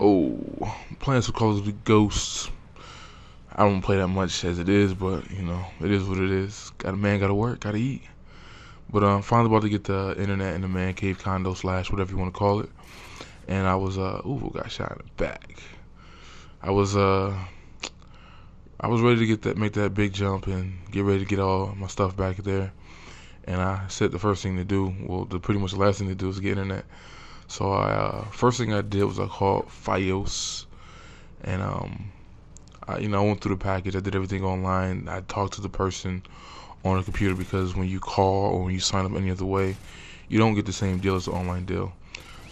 Oh, playing some Call of Duty Ghosts. I don't play that much as it is, but it is what it is. Got a man, gotta work, gotta eat. But I'm finally about to get the internet in the man cave condo slash whatever you want to call it. And I was ooh, got shot in the back. I was I was ready to make that big jump and get ready to get all my stuff back there. And I said the first thing to do, well, pretty much the last thing to do is get internet. So I first thing I did was I called FiOS, and I went through the package. I did everything online. I talked to the person on the computer because when you call or when you sign up any other way, you don't get the same deal as the online deal.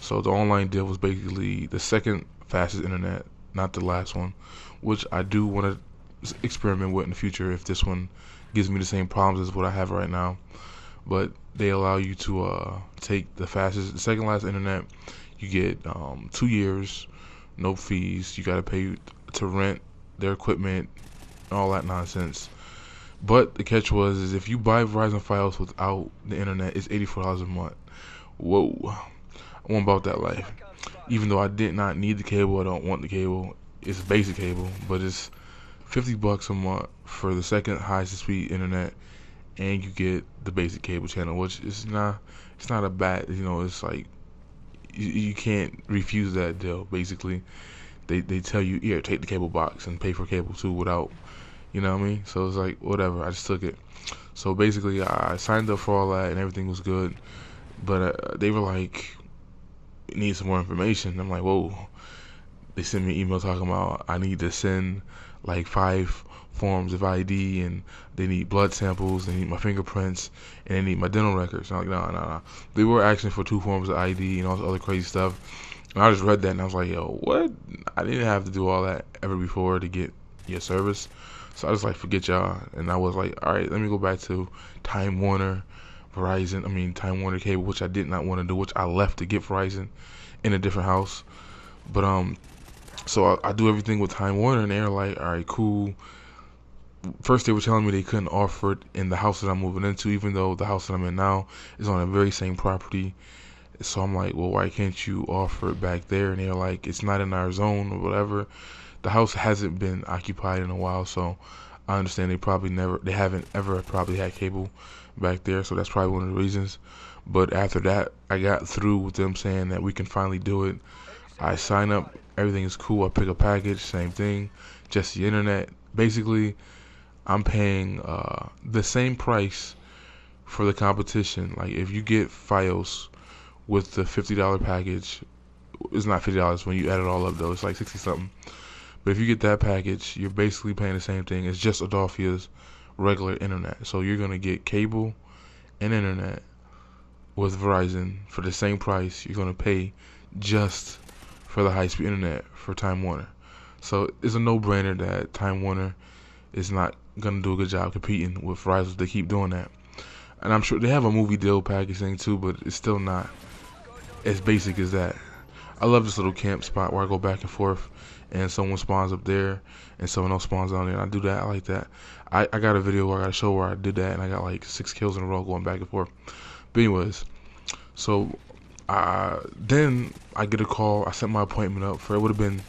So the online deal was basically the second fastest internet, not the last one, which I do want to experiment with in the future if this one gives me the same problems as what I have right now. But they allow you to take the second last internet. You get 2 years, no fees. You got to pay to rent their equipment, all that nonsense. But the catch is if you buy Verizon Fios without the internet, it's $84 a month. Whoa, I want about that life. Even though I did not need the cable, I don't want the cable. It's basic cable, but it's $50 a month for the second highest speed internet, and you get the basic cable channel, which is not. It's not a bad. It's like you can't refuse that deal. Basically, they tell you, yeah, take the cable box and pay for cable too without. You know what I mean? So it's like whatever. I just took it. So basically, I signed up for all that and everything was good, but they were like, need some more information. I'm like, whoa. They sent me an email talking about I need to send like 5 forms of ID, and they need blood samples, they need my fingerprints, and they need my dental records. And I'm like, no. They were asking for 2 forms of ID and all this other crazy stuff. And I just read that and I was like, yo, what? I didn't have to do all that ever before to get your service. So I just like, forget y'all. And I was like, all right, let me go back to Time Warner, Time Warner Cable, which I did not want to do, which I left to get Verizon in a different house. But so I do everything with Time Warner, and they're like, all right, cool. First, they were telling me they couldn't offer it in the house that I'm moving into, even though the house that I'm in now is on the very same property. So I'm like, well, why can't you offer it back there? And they're like, it's not in our zone or whatever. The house hasn't been occupied in a while, so I understand they haven't ever probably had cable back there, so that's probably one of the reasons. But after that, I got through with them saying that we can finally do it. I sign up, everything is cool. I pick a package, same thing, just the internet. Basically, I'm paying the same price for the competition. Like if you get FiOS with the $50 package, it's not $50 when you add it all up though. It's like 60 something. But if you get that package, you're basically paying the same thing. It's just Adolphia's regular internet. So you're gonna get cable and internet with Verizon for the same price. You're gonna pay just for the high-speed internet for Time Warner. So it's a no-brainer that Time Warner is not gonna do a good job competing with Verizon if they keep doing that. And I'm sure they have a movie deal package thing too, but it's still not as basic as that. I love this little camp spot where I go back and forth, and someone spawns up there, and someone else spawns down there. And I do that. I like that. I got a video where I got to show where I did that, and I got like 6 kills in a row going back and forth. But anyways, so then I get a call. I set my appointment up for it. Would have been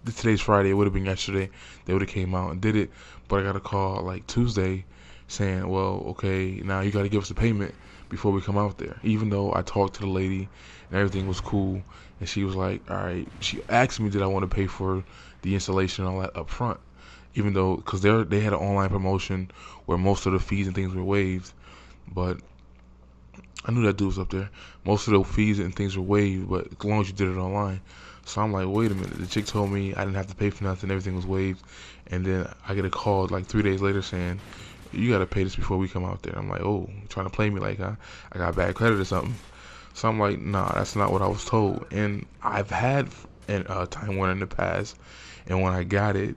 today's Friday. It would have been yesterday. They would have came out and did it. But I got a call like Tuesday saying, well, okay, now you got to give us a payment before we come out there. Even though I talked to the lady and everything was cool, and she was like, all right. She asked me did I want to pay for the installation and all that up front, even though because they had an online promotion where most of the fees and things were waived. But I knew that dude was up there. Most of the fees and things were waived, but as long as you did it online. So I'm like, wait a minute. The chick told me I didn't have to pay for nothing. Everything was waived. And then I get a call like 3 days later saying, you got to pay this before we come out there. I'm like, oh, you're trying to play me like I got bad credit or something. So I'm like, nah, that's not what I was told. And I've had Time Warner in the past. And when I got it,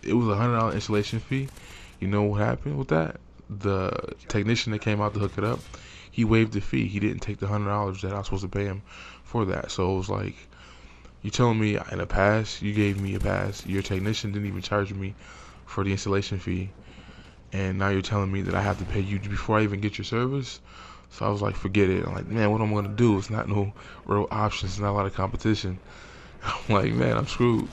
it was $100 installation fee. You know what happened with that? The technician that came out to hook it up, he waived the fee. He didn't take the $100 that I was supposed to pay him for that. So it was like, you telling me in the past you gave me a pass, your technician didn't even charge me for the installation fee, and now you're telling me that I have to pay you before I even get your service? So I was like, forget it. I'm like, man, what am I gonna do? It's not no real options. It's not a lot of competition. I'm like, man, I'm screwed.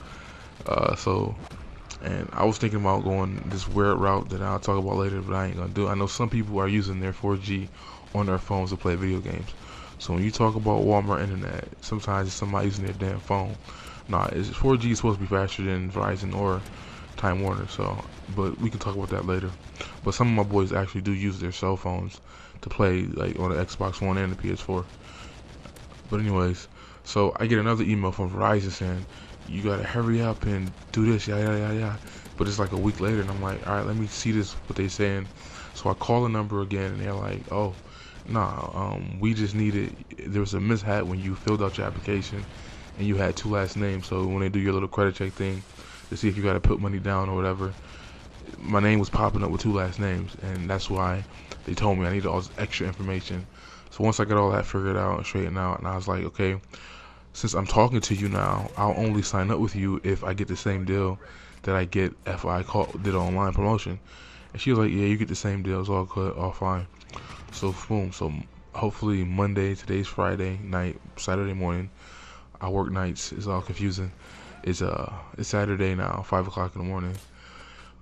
And I was thinking about going this weird route that I'll talk about later, but I ain't gonna do. I know some people are using their 4G on their phones to play video games. So when you talk about Walmart internet, sometimes it's somebody using their damn phone. Nah, 4G is supposed to be faster than Verizon or Time Warner. So, but we can talk about that later. But some of my boys actually do use their cell phones to play, like on the Xbox One and the PS4. But anyways, so I get another email from Verizon saying, you gotta hurry up and do this, yada yada yada. But it's like a week later, and I'm like, all right, let me see this, what they saying. So I call the number again, and they're like, oh, nah, we just needed, there was a mishap when you filled out your application, and you had two last names. So when they do your little credit check thing to see if you gotta put money down or whatever, my name was popping up with two last names, and that's why they told me I needed all this extra information. So once I got all that figured out and straightened out, and I was like, okay, since I'm talking to you now, I'll only sign up with you if I get the same deal that I get if I did an online promotion. And she was like, yeah, you get the same deal. It's all good, all fine. So boom. So hopefully Monday, today's Friday night, Saturday morning. I work nights. It's all confusing. It's Saturday now, 5 o'clock in the morning.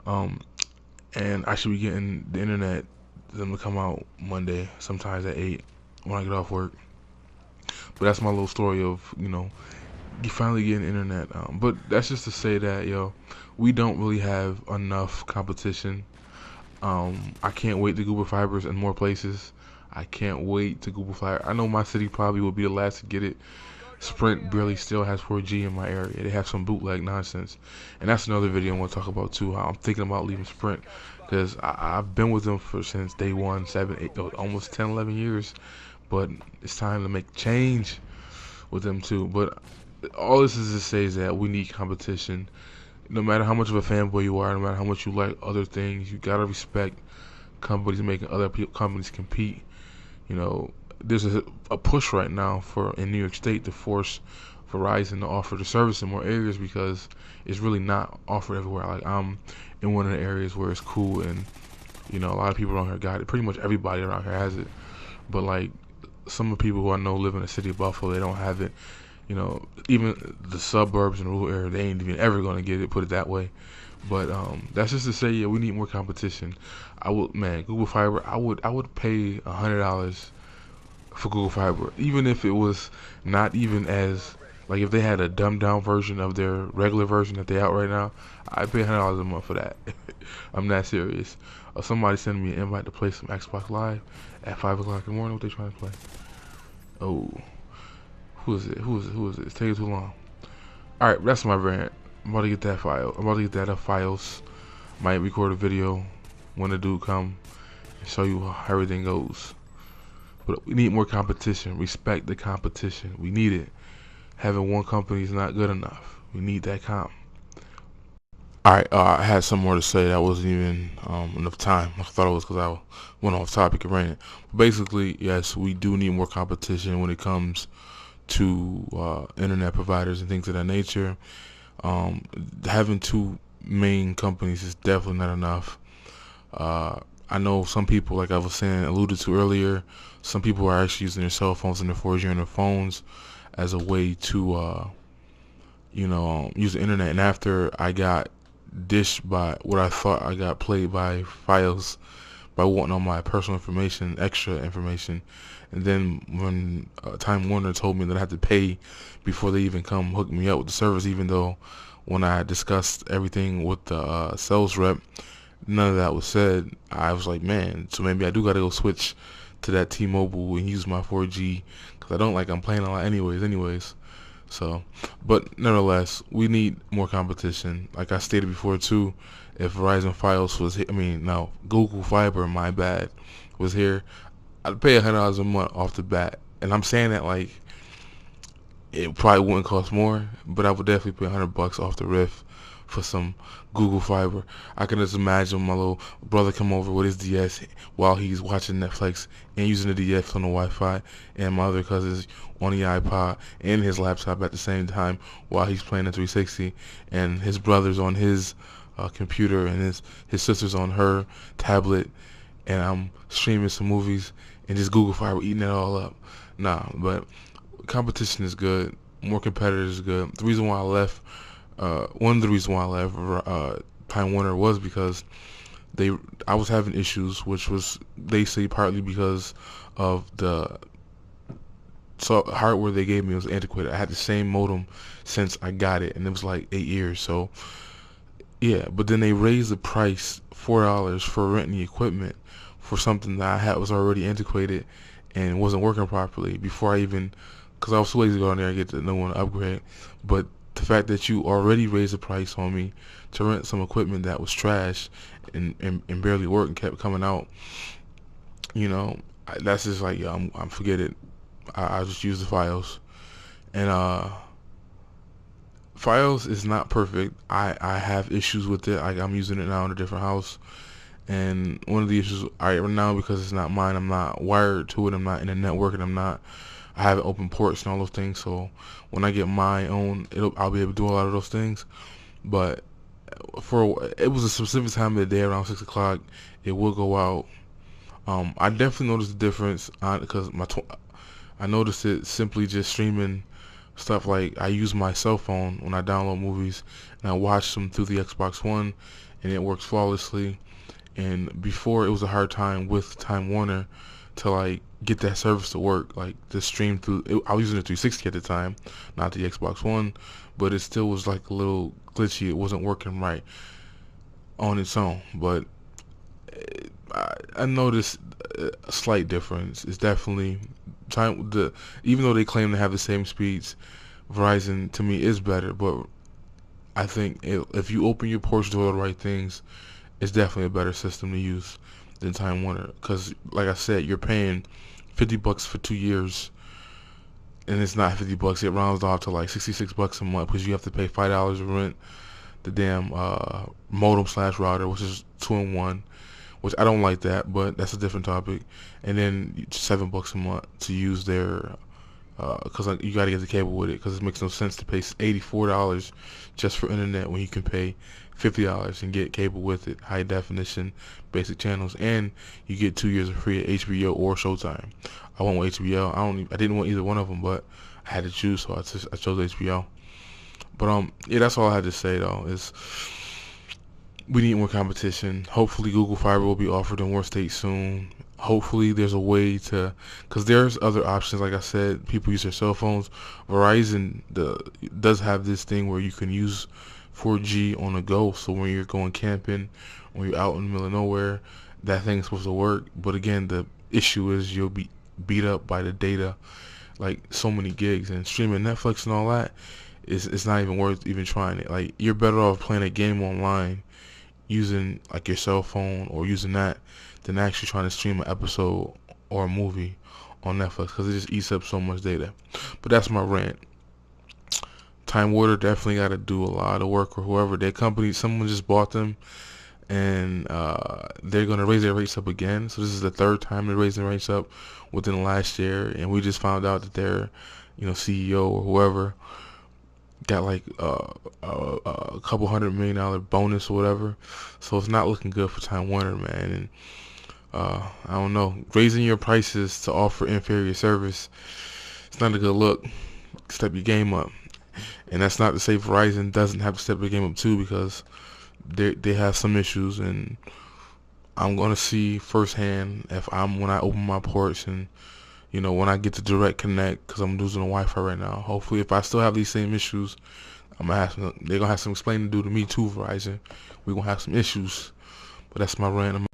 And I should be getting the internet them to come out Monday, sometimes at 8 when I get off work. But that's my little story of, you finally getting internet. But that's just to say that, we don't really have enough competition. I can't wait to Google Fibers in more places. I can't wait to Google Fiber. I know my city probably will be the last to get it. Sprint barely still has 4G in my area. They have some bootleg nonsense. And that's another video I want to talk about too, how I'm thinking about leaving Sprint. Because I've been with them since day one, 7, 8, almost 10, 11 years. But it's time to make change with them too. But all this is to say is that we need competition. No matter how much of a fanboy you are, no matter how much you like other things, you gotta respect companies making other companies compete. There's a push right now in New York State to force Verizon to offer the service in more areas because it's really not offered everywhere. Like I'm in one of the areas where it's cool, and a lot of people around here got it. Pretty much everybody around here has it. But like some of the people who I know live in the city of Buffalo, they don't have it. Even the suburbs and rural area, they ain't even ever gonna get it. Put it that way. But that's just to say, yeah, we need more competition. Google Fiber. I would pay $100 for Google Fiber, even if it was not even as like if they had a dumbed down version of their regular version that they out right now. I'd pay $100 a month for that. I'm not serious. Somebody sent me an invite to play some Xbox Live at 5 o'clock in the morning. What they trying to play? Oh, who is it? Who is it? It's taking too long. All right, that's my rant. I'm about to get that file. I'm about to get that up files. Might record a video when the dude come and show you how everything goes. But we need more competition. Respect the competition. We need it. Having one company is not good enough. We need that comp. Alright, I had some more to say. That wasn't even enough time. I thought it was because I went off topic and ran it. But basically, yes, we do need more competition when it comes to internet providers and things of that nature. Having two main companies is definitely not enough. I know some people, like I was saying, alluded to earlier, some people are actually using their cell phones and their 4G on their phones as a way to, use the internet. And after I got dished by what I thought I got played by Fios by wanting all my personal information, extra information, and then when Time Warner told me that I had to pay before they even come hook me up with the service, even though when I discussed everything with the sales rep, none of that was said. I was like, man, so maybe I do gotta go switch to that T-Mobile and use my 4G because I don't like I'm playing a lot anyways. So, but nevertheless, we need more competition. Like I stated before too, if Verizon Fios was here, Google Fiber, my bad, was here, I'd pay $100 a month off the bat. And I'm saying that like it probably wouldn't cost more, but I would definitely pay $100 off the riff for some Google Fiber. I can just imagine my little brother come over with his DS while he's watching Netflix and using the DS on the Wi-Fi, and my other cousins on the iPod and his laptop at the same time while he's playing the 360, and his brother's on his computer and his sister's on her tablet, and I'm streaming some movies and just Google Fiber eating it all up. Nah, but competition is good. more competitors is good. The reason why I left, one of the reasons why I left Time Warner was because I was having issues, which was, they say, partly because of the hardware they gave me was antiquated. I had the same modem since I got it, and it was like 8 years. So yeah, but then they raised the price $4 for renting the equipment for something that I had was already antiquated and wasn't working properly before I even, because I was too lazy to go in there and get the new one upgrade. But the fact that you already raised the price on me to rent some equipment that was trash and barely worked and kept coming out, that's just like, yeah, I'm forget it. I just use the Fios, and Fios is not perfect. I have issues with it. I'm using it now in a different house, and one of the issues right now, because it's not mine, I'm not wired to it. I'm not in the network, and I have open ports and all those things. So when I get my own, I'll be able to do a lot of those things. But it was a specific time of the day around 6 o'clock. It will go out. I definitely noticed the difference because I noticed it simply just streaming stuff. Like, I use my cell phone when I download movies, and I watch them through the Xbox One, and it works flawlessly. And before, it was a hard time with Time Warner to like get that service to work, like to stream through. I was using a 360 at the time, not the Xbox One, but it still was like a little glitchy. It wasn't working right on its own. But I noticed a slight difference. It's definitely even though they claim to have the same speeds, Verizon to me is better. But I think if you open your ports to all the right things, it's definitely a better system to use than Time Warner. Because like I said, you're paying $50 for 2 years, and it's not $50. It rounds off to like $66 a month because you have to pay $5 to rent the damn modem / router, which is 2-in-1, which I don't like that, but that's a different topic. And then $7 a month to use their, because you got to get the cable with it, because it makes no sense to pay $84 just for internet when you can pay $50 and get cable with it, high definition, basic channels, and you get 2 years of free at HBO or Showtime. I went with HBO. I didn't want either one of them, but I had to choose, so I chose HBO. But yeah, that's all I had to say though. Is we need more competition. Hopefully Google Fiber will be offered in more states soon. Hopefully there's a way to, because there's other options. Like I said, people use their cell phones. Verizon does have this thing where you can use 4G on the go. So when you're going camping, when you're out in the middle of nowhere, that thing's supposed to work. But again, the issue is you'll be beat up by the data, like so many gigs, and streaming Netflix and all that. It's not even worth even trying it. Like, you're better off playing a game online using like your cell phone or using that than actually trying to stream an episode or a movie on Netflix, because it just eats up so much data. But that's my rant. Time Warner definitely got to do a lot of work, or whoever their company, someone just bought them, and they're gonna raise their rates up again. So this is the third time they're raising rates up within the last year, and we just found out that their CEO or whoever got like a couple $100 million bonus or whatever. So it's not looking good for Time Warner, man. And I don't know, raising your prices to offer inferior service, it's not a good look. Step your game up. And that's not to say Verizon doesn't have to step their game up too, because they have some issues, and I'm gonna see firsthand when I open my ports, and when I get to direct connect, because I'm losing the Wi-Fi right now. Hopefully, if I still have these same issues, they're gonna have some explaining to do to me too, Verizon. We're gonna have some issues. But that's my rant.